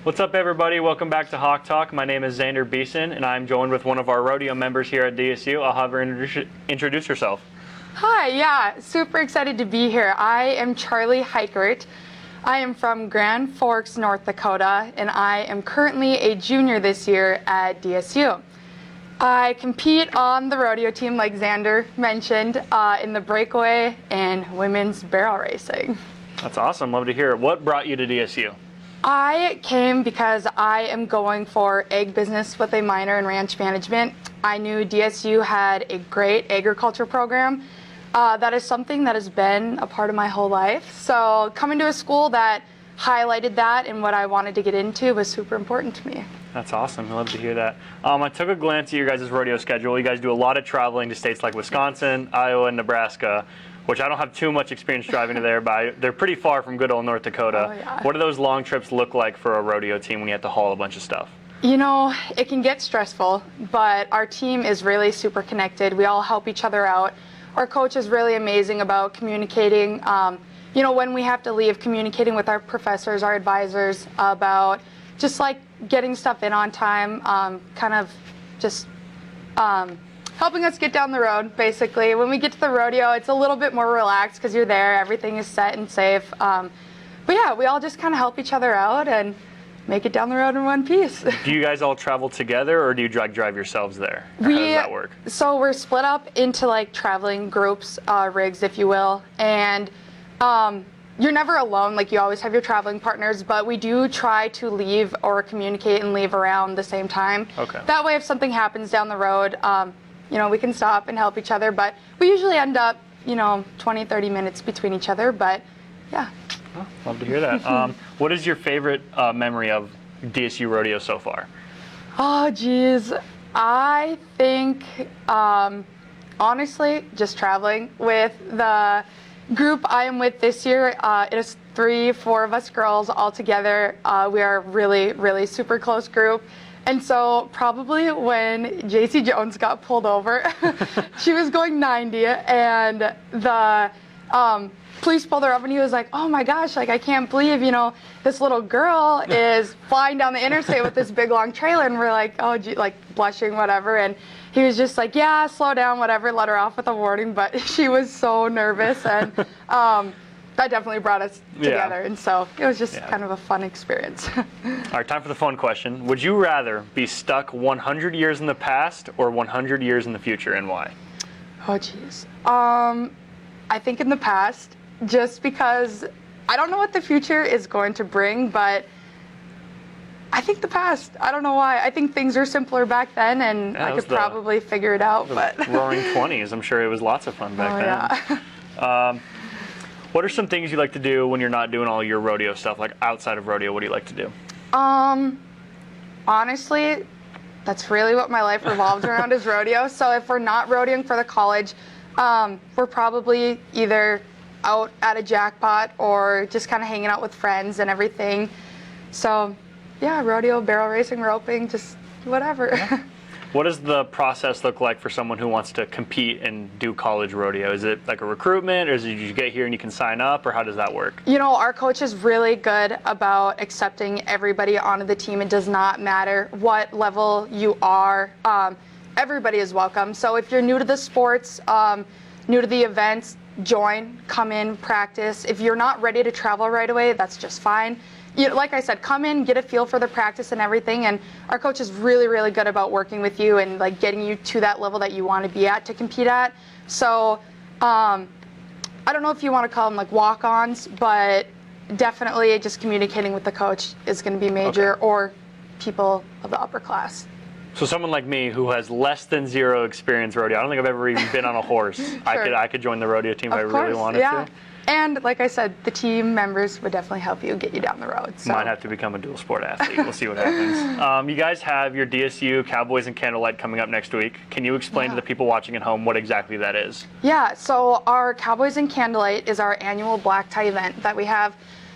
What's up, everybody? Welcome back to Hawk Talk. My name is Xander Beeson, and I'm joined with one of our rodeo members here at DSU. I'll have her introduce herself. Hi, yeah, super excited to be here. I am Charley Heuchert. I am from Grand Forks, North Dakota, and I am currently a junior this year at DSU. I compete on the rodeo team, like Xander mentioned, in the breakaway and women's barrel racing. That's awesome. Love to hear it. What brought you to DSU? I came because I am going for ag business with a minor in ranch management. I knew DSU had a great agriculture program. That is something that has been a part of my whole life. So coming to a school that highlighted that and what I wanted to get into was super important to me. That's awesome. I love to hear that. I took a glance at your guys' rodeo schedule. You guys do a lot of traveling to states like Wisconsin, Iowa, and Nebraska, which I don't have too much experience driving to there, but they're pretty far from good old North Dakota. Oh, yeah. What do those long trips look like for a rodeo team when you have to haul a bunch of stuff? You know, it can get stressful, but our team is really super connected. We all help each other out. Our coach is really amazing about communicating, you know, when we have to leave, communicating with our professors, our advisors about just like getting stuff in on time, kind of just helping us get down the road, basically. When we get to the rodeo, it's a little bit more relaxed because you're there, everything is set and safe. But yeah, we all just kind of help each other out and make it down the road in one piece. Do you guys all travel together, or do you drive yourselves there? Or how does that work? So we're split up into like traveling groups, rigs, if you will, and you're never alone. Like, you always have your traveling partners, but we do try to leave or communicate and leave around the same time. Okay. That way, if something happens down the road, you know, we can stop and help each other. But we usually end up, you know, 20, 30 minutes between each other. But yeah. Oh, love to hear that. What is your favorite memory of DSU rodeo so far? Oh, geez. I think, honestly, just traveling with the group I am with this year. It is 3-4 of us girls all together. We are really, really super close group. And so probably when JC Jones got pulled over, she was going 90, and the police pulled her up, and he was like, oh my gosh, like, I can't believe, you know, this little girl is flying down the interstate with this big long trailer. And we're like, oh, gee, like blushing, whatever. And he was just like, yeah, slow down, whatever, let her off with a warning. But she was so nervous, and that definitely brought us together. And so it was just kind of a fun experience. All right, time for the fun question. Would you rather be stuck 100 years in the past or 100 years in the future, and why? Oh, geez. I think in the past, just because I don't know what the future is going to bring, but I think the past. I don't know why. I think things were simpler back then, and I could probably figure it out. But roaring 20s. I'm sure it was lots of fun back then. Yeah. What are some things you like to do when you're not doing all your rodeo stuff? Like outside of rodeo, what do you like to do? Honestly, that's really what my life revolves around is rodeo. So if we're not rodeoing for the college, we're probably either out at a jackpot or just kind of hanging out with friends and everything. So yeah, rodeo, barrel racing, roping, just whatever. Yeah. What does the process look like for someone who wants to compete and do college rodeo? Is it like a recruitment, or is it you get here and you can sign up, or how does that work? You know, our coach is really good about accepting everybody onto the team. It does not matter what level you are. Everybody is welcome. So if you're new to the sports, new to the events, join, come in, practice. If you're not ready to travel right away, that's just fine. You know, like I said, come in, get a feel for the practice and everything, and our coach is really, really good about working with you and like getting you to that level that you want to be at to compete at. So I don't know if you want to call them like walk-ons, but definitely just communicating with the coach is going to be major, or people of the upper class. So someone like me who has less than 0 experience rodeo, I don't think I've ever even been on a horse. Sure. I could join the rodeo team if I really wanted to. And like I said, the team members would definitely help you get you down the road. So. Might have to become a dual sport athlete. We'll see what happens. You guys have your DSU Cowboys and Candlelight coming up next week. Can you explain to the people watching at home what exactly that is? Yeah, so our Cowboys and Candlelight is our annual black tie event that we have.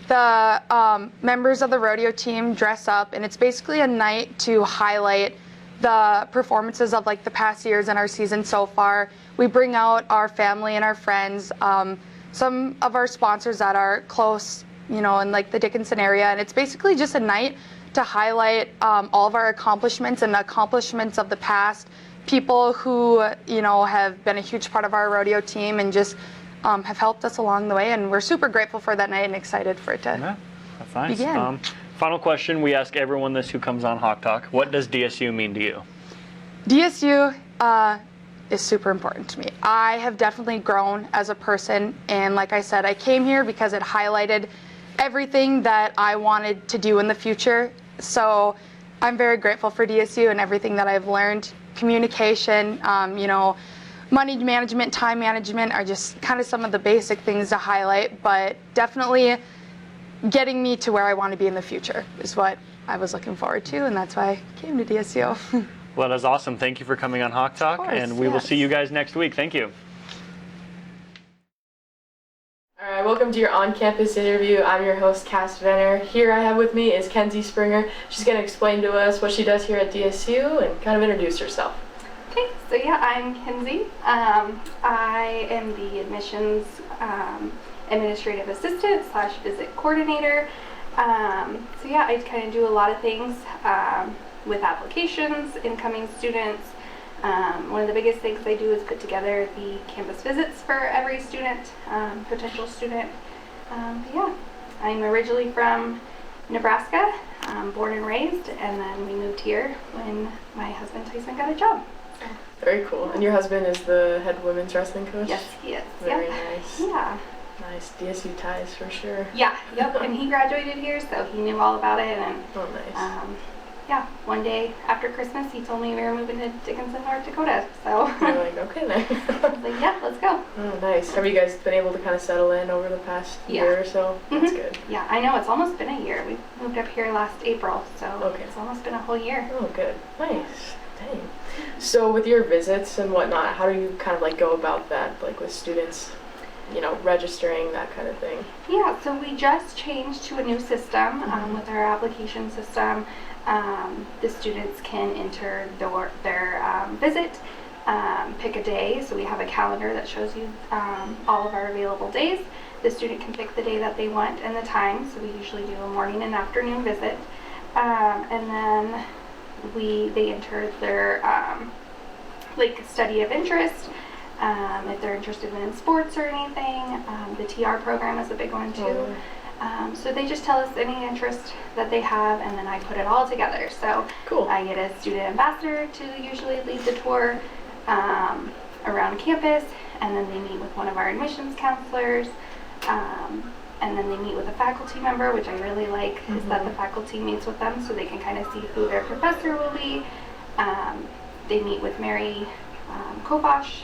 The members of the rodeo team dress up, and it's basically a night to highlight the performances of like the past years in our season so far. We bring out our family and our friends, some of our sponsors that are close in like the Dickinson area, and it's basically just a night to highlight all of our accomplishments and the accomplishments of the past, people who have been a huge part of our rodeo team and just have helped us along the way, and we're super grateful for that night and excited for it to that's nice. begin. Final question, we ask everyone this who comes on Hawk Talk. What does DSU mean to you? DSU is super important to me. I have definitely grown as a person, and like I said, I came here because it highlighted everything that I wanted to do in the future. So I'm very grateful for DSU and everything that I've learned. Communication, money management, time management are just kind of some of the basic things to highlight, but definitely getting me to where I want to be in the future is what I was looking forward to, and that's why I came to DSU. Well, that's awesome. Thank you for coming on Hawk Talk, and we will see you guys next week. Thank you. All right, welcome to your on-campus interview. I'm your host, Cass Venner. Here I have with me is Kenzie Springer. She's going to explain to us what she does here at DSU and kind of introduce herself. Okay, so yeah, I'm Kenzie. I am the admissions administrative assistant / visit coordinator. So yeah, I kind of do a lot of things with applications, incoming students. One of the biggest things I do is put together the campus visits for every student, potential student. Yeah, I'm originally from Nebraska, born and raised, and then we moved here when my husband Tyson got a job. So, very cool. And your husband is the head women's wrestling coach? yes, he is. Very yep. nice. Yeah. Nice. DSU ties for sure. Yeah, yep, and he graduated here, so he knew all about it, and oh, nice. yeah, one day after Christmas, he told me we were moving to Dickinson, North Dakota, so You're like, okay then. I was like, yeah, let's go. Oh, nice. Have you guys been able to kind of settle in over the past year or so? That's good. Yeah, I know, it's almost been a year. We moved up here last April, so Okay. it's almost been a whole year. Oh, good. Nice. Dang. So with your visits and whatnot, how do you kind of like go about that, like with students, registering, that kind of thing? Yeah, so we just changed to a new system with our application system. The students can enter their visit, pick a day, so we have a calendar that shows you all of our available days. The student can pick the day that they want and the time, so we usually do a morning and afternoon visit. And then they enter their study of interest, if they're interested in sports or anything. The TR program is a big one too. So they just tell us any interest that they have, and then I put it all together. So cool. I get a student ambassador to usually lead the tour around campus, and then they meet with one of our admissions counselors, and then they meet with a faculty member, which I really like, is that the faculty meets with them so they can kind of see who their professor will be. They meet with Mary Kovash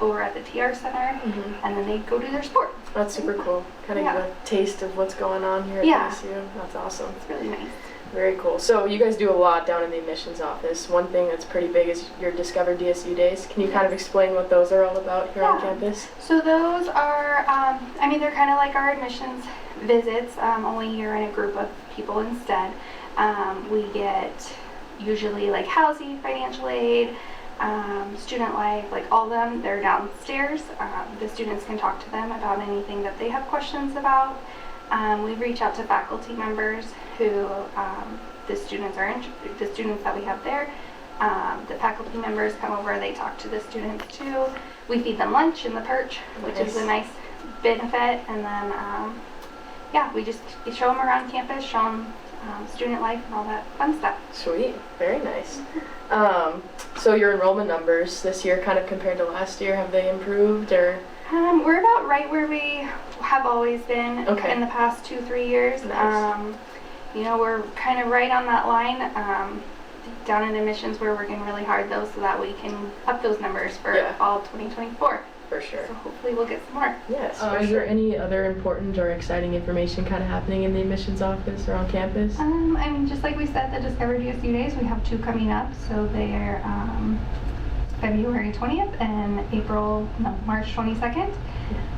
over at the TR Center, and then they go do their sport. That's super cool. Kind of get a taste of what's going on here at DSU. That's awesome. It's really nice. Very cool. So you guys do a lot down in the admissions office. One thing that's pretty big is your Discover DSU Days. Can you kind of explain what those are all about here on campus? So those are, they're kind of like our admissions visits, only you're in a group of people instead. We get usually like housing, financial aid, student life, like all of them. They're downstairs. The students can talk to them about anything that they have questions about. We reach out to faculty members who the students that we have there. The faculty members come over, they talk to the students too. We feed them lunch in the perch, which is a nice benefit. And then, we just show them around campus, show them student life and all that fun stuff. Sweet. Very nice. So your enrollment numbers this year, kind of compared to last year, have they improved or? We're about right where we have always been in the past 2-3 years. Nice. We're kind of right on that line. Down in admissions, we're working really hard though, so that we can up those numbers for fall 2024. For sure. So hopefully we'll get some more. Yes. Is there any other important or exciting information kind of happening in the admissions office or on campus? Just like we said, the Discover DSU Days, we have 2 coming up. So they're February 20th and March 22nd.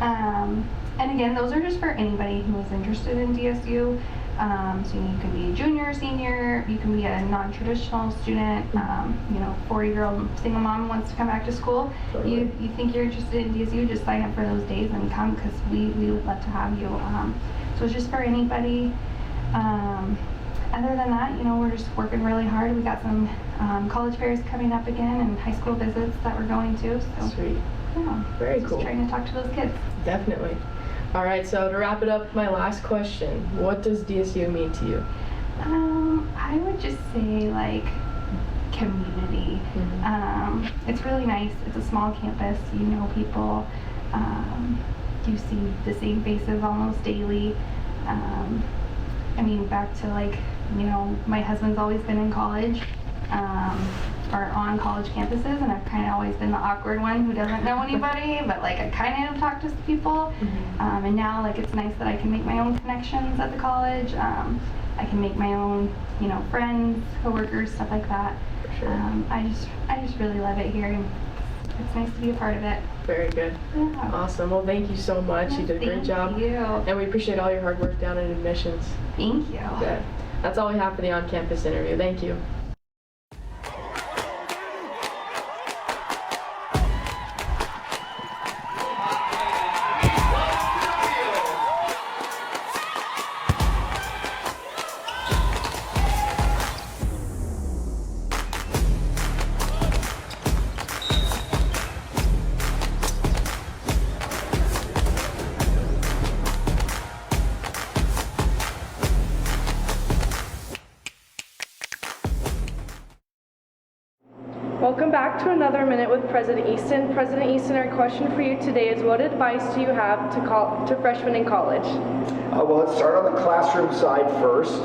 And again, those are just for anybody who is interested in DSU. So you can be a junior, senior, you can be a non-traditional student, 40-year-old single mom wants to come back to school. Totally. You think you're interested in DSU, just sign up for those days and come, because we would love to have you. So it's just for anybody. Other than that, we're just working really hard. We got some college fairs coming up again and high school visits that we're going to. So, Sweet. Yeah, Very just cool. trying to talk to those kids. Definitely. All right, so to wrap it up, my last question. What does DSU mean to you? I would just say like community. It's really nice. It's a small campus. You know people. You see the same faces almost daily. Back to my husband's always been in college, or on college campuses, and I've kind of always been the awkward one who doesn't know anybody, but I kind of talk to people. And now it's nice that I can make my own connections at the college. I can make my own, friends, coworkers, stuff like that. For sure. I just really love it here, and it's nice to be a part of it. Very good. Yeah. Awesome. Well, thank you so much. You did a great job. Thank you. And we appreciate all your hard work down in admissions. Thank you. Good. That's all we have for the on-campus interview. Thank you. Welcome back to another Minute with President Easton. President Easton, our question for you today is, what advice do you have to freshmen in college? Well, let's start on the classroom side first.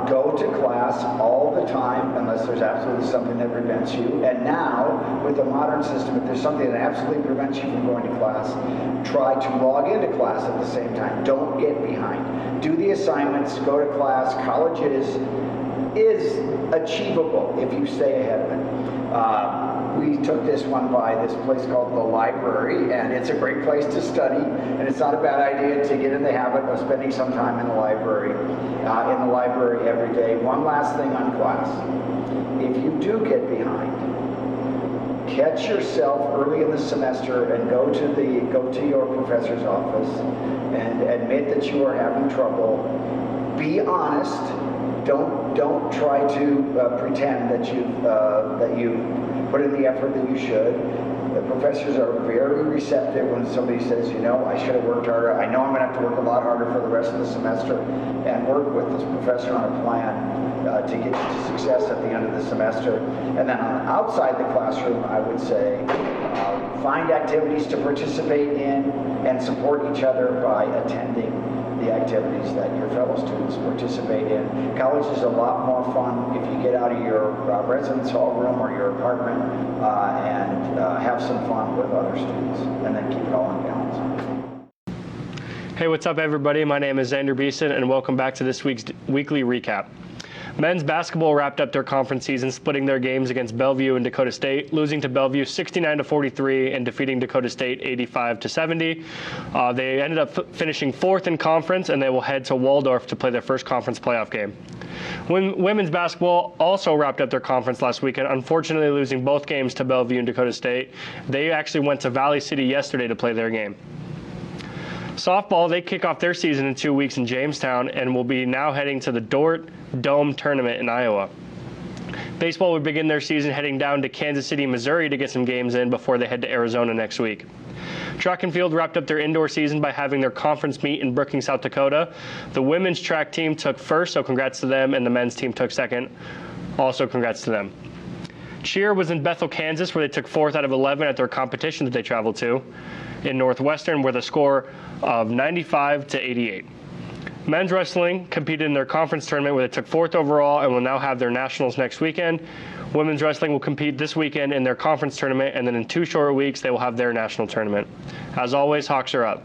Go to class all the time unless there's absolutely something that prevents you. And now, with the modern system, if there's something that absolutely prevents you from going to class, try to log into class at the same time. Don't get behind. Do the assignments, go to class. College is achievable if you stay ahead of it. We took this one by this place called the library, and it's a great place to study, and it's not a bad idea to get in the habit of spending some time in the library every day. One last thing on class. If you do get behind, catch yourself early in the semester and go to your professor's office and admit that you are having trouble. Be honest. Don't try to pretend that you put in the effort that you should. The professors are very receptive when somebody says, I should have worked harder. I know I'm going to have to work a lot harder for the rest of the semester, and work with this professor on a plan to get you to success at the end of the semester. And then outside the classroom, I would say find activities to participate in and support each other by attending the activities that your fellow students participate in. College is a lot more fun if you get out of your residence hall room or your apartment and have some fun with other students, and then keep it all in balance. Hey, what's up, everybody? My name is Xander Beeson, and welcome back to this week's weekly recap. Men's basketball wrapped up their conference season, splitting their games against Bellevue and Dacotah State, losing to Bellevue 69-43 and defeating Dacotah State 85-70. They ended up finishing 4th in conference, and they will head to Waldorf to play their first conference playoff game. Women's basketball also wrapped up their conference last weekend, unfortunately losing both games to Bellevue and Dacotah State. They actually went to Valley City yesterday to play their game. Softball, they kick off their season in 2 weeks in Jamestown and will be now heading to the Dort Dome tournament in Iowa. Baseball will begin their season heading down to Kansas City, Missouri to get some games in before they head to Arizona next week. Track and field wrapped up their indoor season by having their conference meet in Brookings, South Dakota. The women's track team took first, so congrats to them, and the men's team took second. Also congrats to them. Cheer was in Bethel, Kansas, where they took 4th out of 11 at their competition that they traveled to. In Northwestern, with a score of 95-88. Men's wrestling competed in their conference tournament where they took 4th overall and will now have their nationals next weekend. Women's wrestling will compete this weekend in their conference tournament, and then in 2 short weeks they will have their national tournament. As always, Hawks are up.